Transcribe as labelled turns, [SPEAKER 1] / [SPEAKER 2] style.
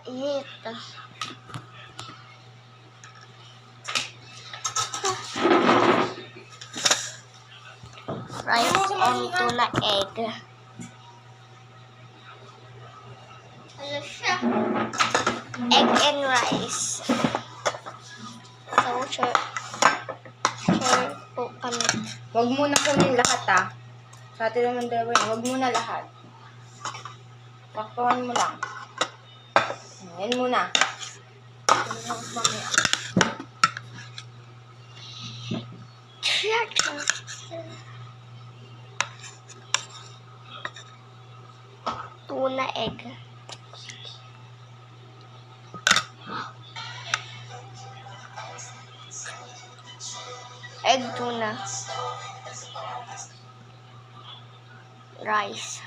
[SPEAKER 1] Init. Rice and tuna egg. Ano siya? Egg and rice. So, sure po kami.
[SPEAKER 2] Huwag muna kunin lahat Sa atin naman dalawa yun. Huwag muna lahat. Taktuhan mo lang. Yan muna. Yan lang mamaya.
[SPEAKER 1] Tuna egg. Egg tuna. Rice.